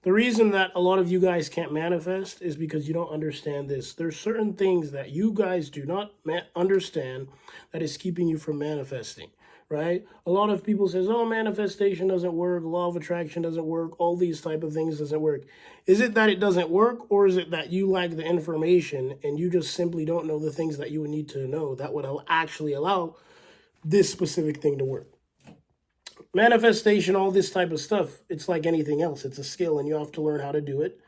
The reason that a lot of you guys can't manifest is because you don't understand this. There's certain things that you guys do not understand that is keeping you from manifesting, right? A lot of people says, "Oh, manifestation doesn't work, law of attraction doesn't work, all these type of things doesn't work." Is it that it doesn't work, or is it that you lack the information and you just simply don't know the things that you would need to know that would actually allow this specific thing to work? Manifestation, all this type of stuff, it's like anything else. It's a skill and you have to learn how to do it.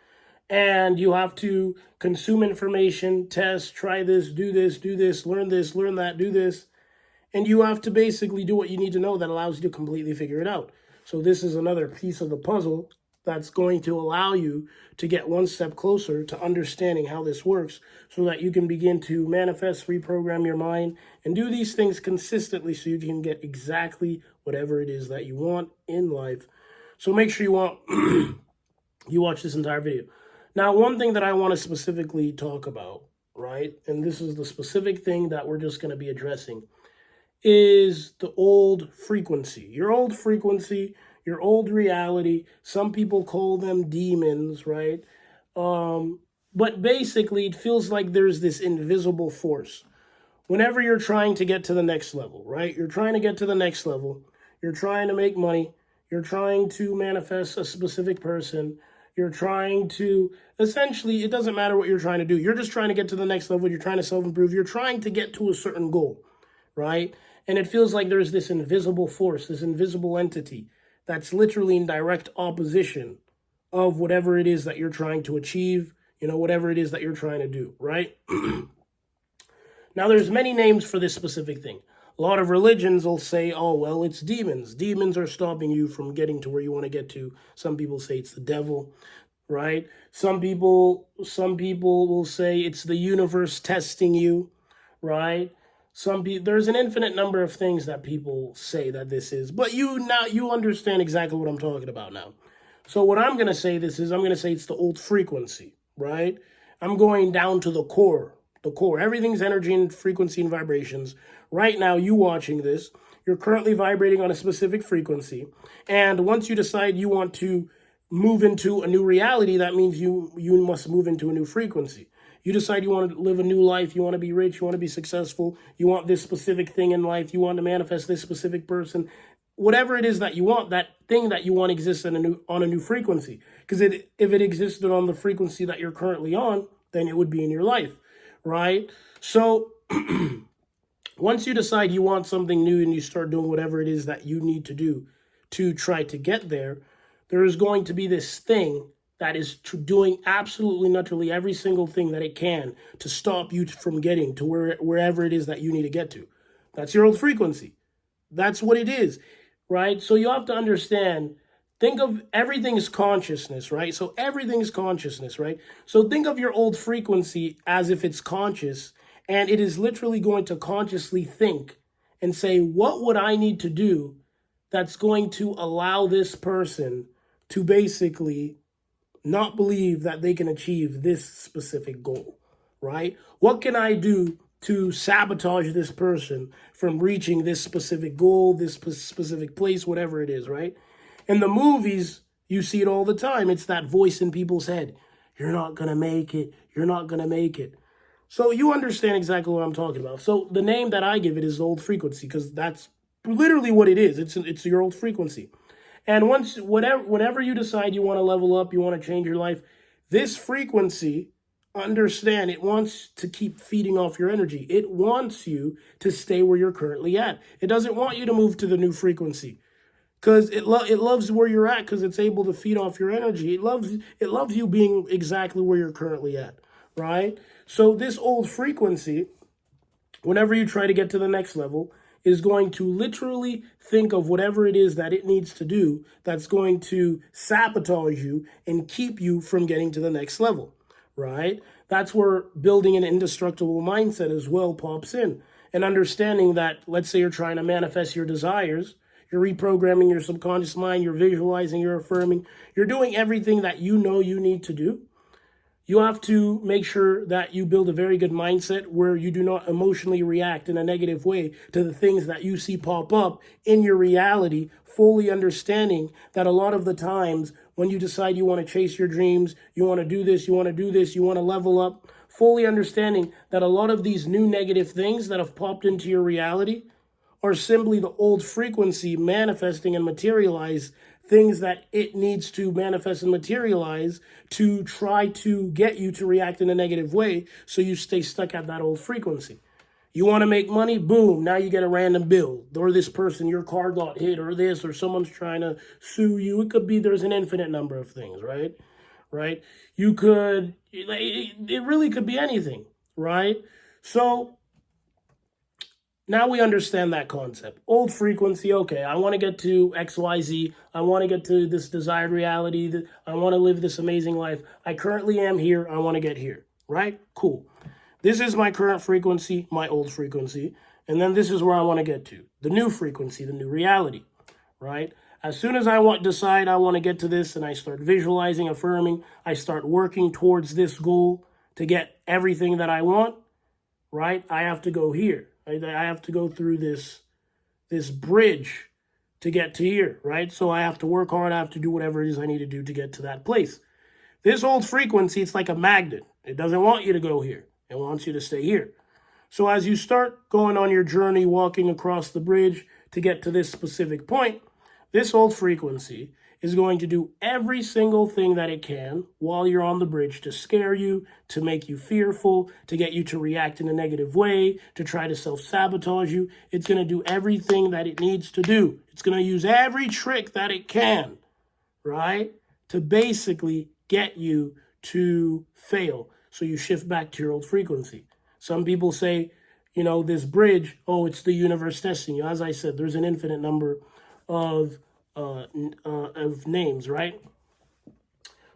And you have to consume information, test, try this, do this, learn that, do this. And you have to basically do what you need to know that allows you to completely figure it out. So this is another piece of the puzzle that's going to allow you to get one step closer to understanding how this works so that you can begin to manifest, reprogram your mind, and do these things consistently so you can get exactly whatever it is that you want in life. So make sure you watch this entire video. Now, one thing that I want to specifically talk about, right, and this is the specific thing that we're just going to be addressing, is the old frequency. Your old frequency, your old reality. Some people call them demons, right? But basically, it feels like there's this invisible force. Whenever you're trying to get to the next level, right? You're trying to get to the next level. You're trying to make money. You're trying to manifest a specific person. You're trying to, essentially, it doesn't matter what you're trying to do. You're just trying to get to the next level. You're trying to self-improve. You're trying to get to a certain goal, right? And it feels like there's this invisible force, this invisible entity that's literally in direct opposition of whatever it is that you're trying to achieve, whatever it is that you're trying to do, right? Now, there's many names for this specific thing. A lot of religions will say, oh, well, it's demons. Demons are stopping you from getting to where you want to get to. Some people say it's the devil, right? Some people will say it's the universe testing you, right? There's an infinite number of things that people say that this is, but you understand exactly what I'm talking about now. So what I'm going to say I'm going to say it's the old frequency, right? I'm going down to the core. Everything's energy and frequency and vibrations. Right now, you watching this, you're currently vibrating on a specific frequency. And once you decide you want to move into a new reality, that means you must move into a new frequency. You decide you want to live a new life, you want to be rich, you want to be successful, you want this specific thing in life, you want to manifest this specific person. Whatever it is that you want, that thing that you want exists on a new frequency. Because if it existed on the frequency that you're currently on, then it would be in your life, right? So once you decide you want something new and you start doing whatever it is that you need to do to try to get there, there is going to be this thing that is doing absolutely literally every single thing that it can to stop you from getting to wherever it is that you need to get to. That's your old frequency. That's what it is, right? So you have to understand, think of everything as consciousness, right? So everything is consciousness, right? So think of your old frequency as if it's conscious, and it is literally going to consciously think and say, what would I need to do that's going to allow this person to basically not believe that they can achieve this specific goal, right? What can I do to sabotage this person from reaching this specific goal, this specific place, whatever it is, right? In the movies, you see it all the time. It's that voice in people's head. You're not going to make it. You're not going to make it. So you understand exactly what I'm talking about. So the name that I give it is old frequency, because that's literally what it is. It's your old frequency. And whenever you decide you want to level up, you want to change your life, this frequency, understand, it wants to keep feeding off your energy. It wants you to stay where you're currently at. It doesn't want you to move to the new frequency, because it loves where you're at, because it's able to feed off your energy. It loves you being exactly where you're currently at, right? So this old frequency, whenever you try to get to the next level, is going to literally think of whatever it is that it needs to do that's going to sabotage you and keep you from getting to the next level, right? That's where building an indestructible mindset as well pops in. And understanding that, let's say you're trying to manifest your desires, you're reprogramming your subconscious mind, you're visualizing, you're affirming, you're doing everything that you know you need to do. You have to make sure that you build a very good mindset where you do not emotionally react in a negative way to the things that you see pop up in your reality, fully understanding that a lot of the times when you decide you want to chase your dreams, you want to do this, you want to do this, you want to level up, fully understanding that a lot of these new negative things that have popped into your reality are simply the old frequency manifesting and materialize things that it needs to manifest and materialize to try to get you to react in a negative way so you stay stuck at that old frequency. You want to make money? Boom, now you get a random bill. Or this person, your car got hit, or this, or someone's trying to sue you. It could be, there's an infinite number of things, right? Right? You could, it really could be anything, right? So now we understand that concept. Old frequency, okay, I want to get to XYZ. I want to get to this desired reality. I want to live this amazing life. I currently am here. I want to get here, right? Cool. This is my current frequency, my old frequency. And then this is where I want to get to. The new frequency, the new reality, right? As soon as I decide I want to get to this and I start visualizing, affirming, I start working towards this goal to get everything that I want, right? I have to go here. I have to go through this bridge to get to here, right? So I have to work hard. I have to do whatever it is I need to do to get to that place. This old frequency, it's like a magnet. It doesn't want you to go here. It wants you to stay here. So as you start going on your journey, walking across the bridge to get to this specific point, this old frequency is going to do every single thing that it can while you're on the bridge to scare you, to make you fearful, to get you to react in a negative way, to try to self-sabotage you. It's going to do everything that it needs to do. It's going to use every trick that it can, right, to basically get you to fail. So you shift back to your old frequency. Some people say, you know, this bridge, oh, it's the universe testing you. As I said, there's an infinite number of names, right?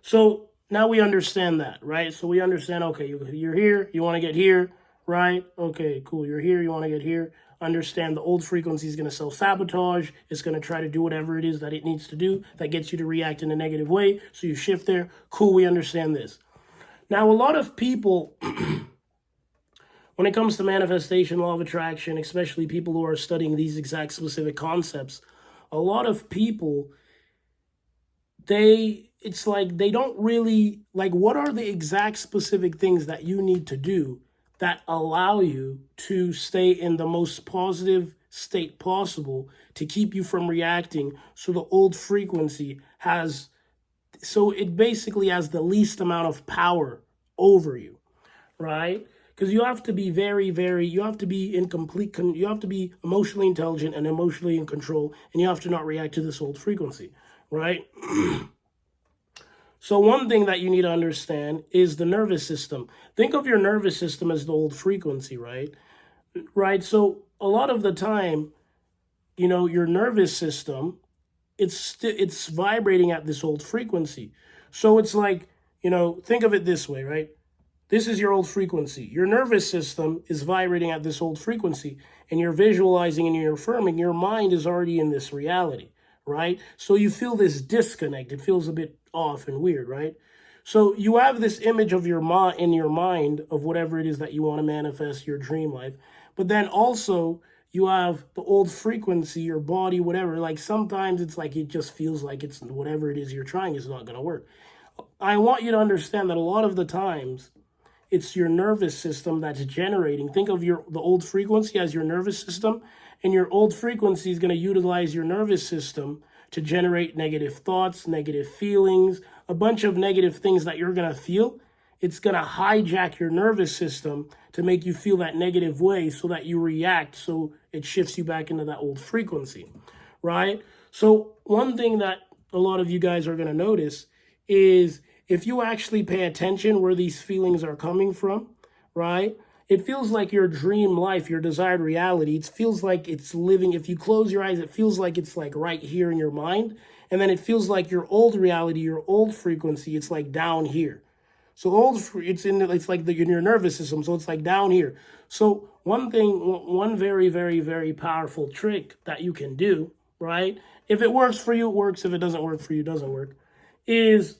So now we understand that, right? So we understand, okay, you're here, you want to get here, right? Okay, cool, you're here, you want to get here. Understand the old frequency is going to self-sabotage. It's going to try to do whatever it is that it needs to do that gets you to react in a negative way. So you shift there. Cool, we understand this. Now, a lot of people, when it comes to manifestation, law of attraction, especially people who are studying these exact specific concepts, a lot of people, it's like they don't really, like, what are the exact specific things that you need to do that allow you to stay in the most positive state possible to keep you from reacting so the old frequency so it basically has the least amount of power over you, right? Because you have to be you have to be you have to be emotionally intelligent and emotionally in control, and you have to not react to this old frequency, right? So one thing that you need to understand is the nervous system. Think of your nervous system as the old frequency, right? Right, so a lot of the time, you know, your nervous system, it's vibrating at this old frequency. So it's like, you know, think of it this way, right? This is your old frequency. Your nervous system is vibrating at this old frequency, and you're visualizing and you're affirming. Your mind is already in this reality, right? So you feel this disconnect. It feels a bit off and weird, right? So you have this image of in your mind of whatever it is that you want to manifest, your dream life. But then also you have the old frequency, your body, whatever. Like sometimes it's like it just feels like it's whatever it is you're trying is not going to work. I want you to understand that a lot of the times it's your nervous system that's generating. Think of the old frequency as your nervous system, and your old frequency is going to utilize your nervous system to generate negative thoughts, negative feelings, a bunch of negative things that you're going to feel. It's going to hijack your nervous system to make you feel that negative way so that you react, so it shifts you back into that old frequency, right? So one thing that a lot of you guys are going to notice is if you actually pay attention where these feelings are coming from, right? It feels like your dream life, your desired reality. It feels like it's living. If you close your eyes, it feels like it's like right here in your mind. And then it feels like your old reality, your old frequency, it's like down here. So it's like in your nervous system. So it's like down here. So one very, very, very powerful trick that you can do, right? If it works for you, it works. If it doesn't work for you, it doesn't work, is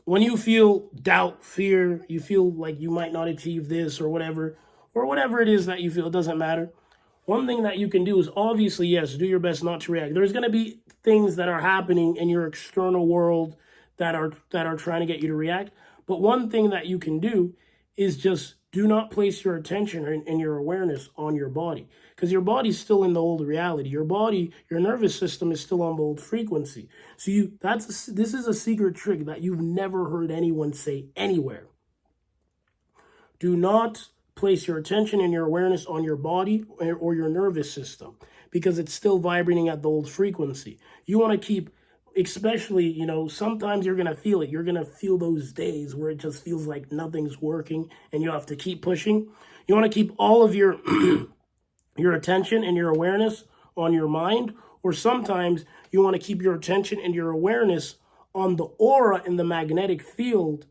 when you feel doubt, fear, you feel like you might not achieve this or whatever it is that you feel, it doesn't matter. One thing that you can do is obviously, yes, do your best not to react. There's going to be things that are happening in your external world that are trying to get you to react. But one thing that you can do is just do not place your attention and your awareness on your body, because your body's still in the old reality. Your body, your nervous system is still on the old frequency. So this is a secret trick that you've never heard anyone say anywhere. Do not place your attention and your awareness on your body or your nervous system, because it's still vibrating at the old frequency. You want to keep, especially, sometimes you're going to feel it. You're going to feel those days where it just feels like nothing's working and you have to keep pushing. You want to keep all of your your attention and your awareness on your mind, or sometimes you want to keep your attention and your awareness on the aura and the magnetic field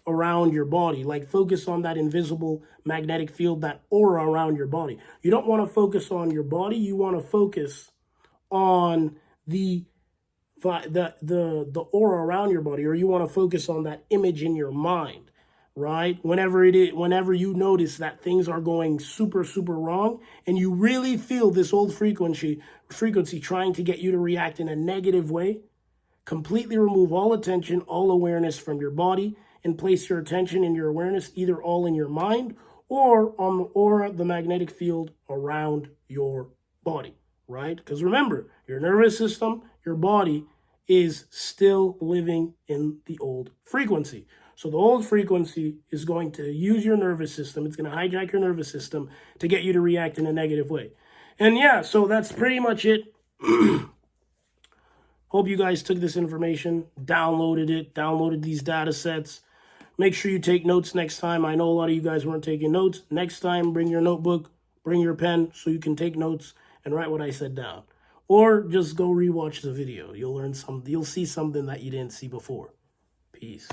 around your body. Like, focus on that invisible magnetic field, that aura around your body. You don't want to focus on your body. You want to focus on the aura around your body, or you want to focus on that image in your mind, right? Whenever you notice that things are going super, super wrong, and you really feel this old frequency trying to get you to react in a negative way, completely remove all attention, all awareness from your body, and place your attention and your awareness either all in your mind or on the aura, the magnetic field around your body, right? Because remember, your nervous system, your body is still living in the old frequency. So the old frequency is going to use your nervous system. It's going to hijack your nervous system to get you to react in a negative way. And yeah, so that's pretty much it. Hope you guys took this information, downloaded these data sets. Make sure you take notes next time. I know a lot of you guys weren't taking notes. Next time, bring your notebook, bring your pen so you can take notes and write what I said down. Or just go rewatch the video. You'll see something that you didn't see before. Peace.